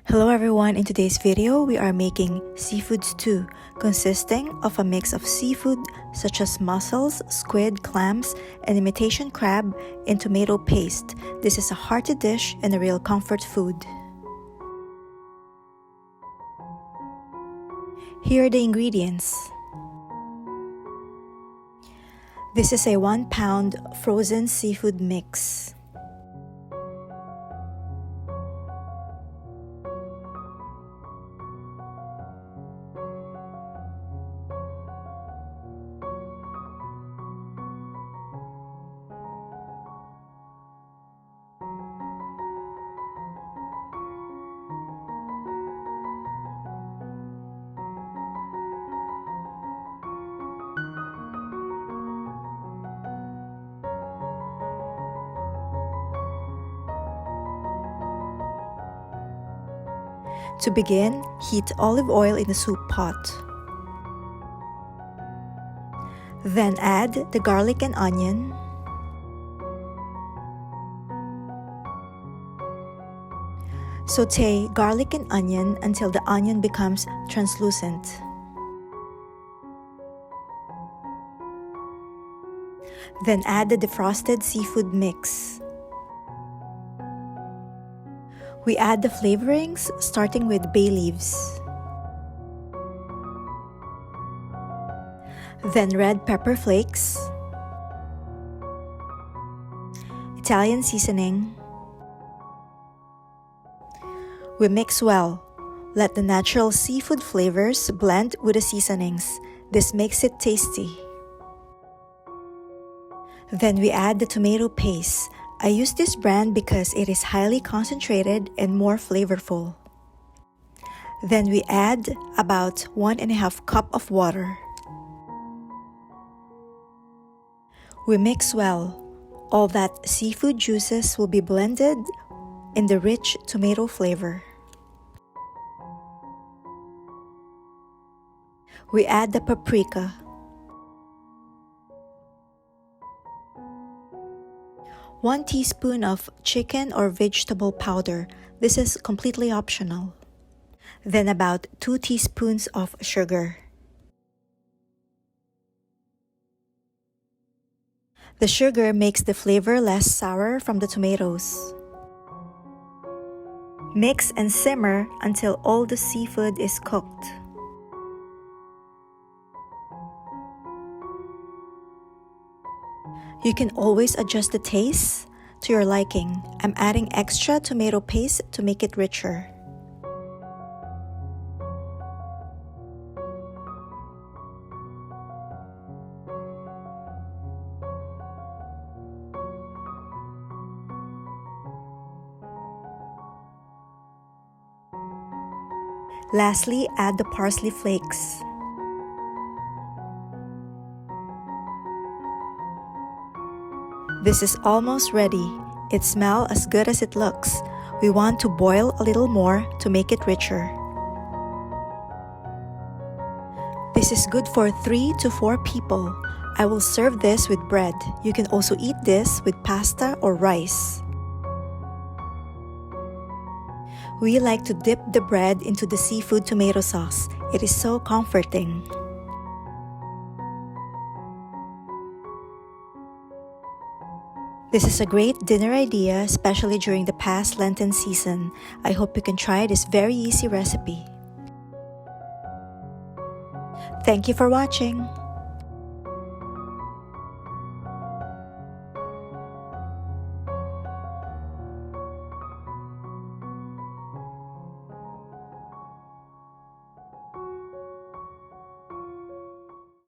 Hello everyone, in today's video we are making seafood stew consisting of a mix of seafood such as mussels, squid, clams, and imitation crab in tomato paste. This is a hearty dish and a real comfort food. Here are the ingredients. This is a 1 pound frozen seafood mix. To begin, heat olive oil in a soup pot. Then add the garlic and onion. Sauté garlic and onion until the onion becomes translucent. Then add the defrosted seafood mix. We add the flavorings, starting with bay leaves. Then red pepper flakes, Italian seasoning. We mix well. Let the natural seafood flavors blend with the seasonings. This makes it tasty. Then we add the tomato paste. I use this brand because it is highly concentrated and more flavorful. Then we add about 1.5 cups of water. We mix well. All that seafood juices will be blended in the rich tomato flavor. We add the paprika. One teaspoon of chicken or vegetable powder. This is completely optional. Then about 2 teaspoons of sugar. The sugar makes the flavor less sour from the tomatoes. Mix and simmer until all the seafood is cooked. You can always adjust the taste to your liking. I'm adding extra tomato paste to make it richer. Lastly, add the parsley flakes. This is almost ready. It smells as good as it looks. We want to boil a little more to make it richer. This is good for 3 to 4 people. I will serve this with bread. You can also eat this with pasta or rice. We like to dip the bread into the seafood tomato sauce. It is so comforting. This is a great dinner idea, especially during the past Lenten season. I hope you can try this very easy recipe. Thank you for watching.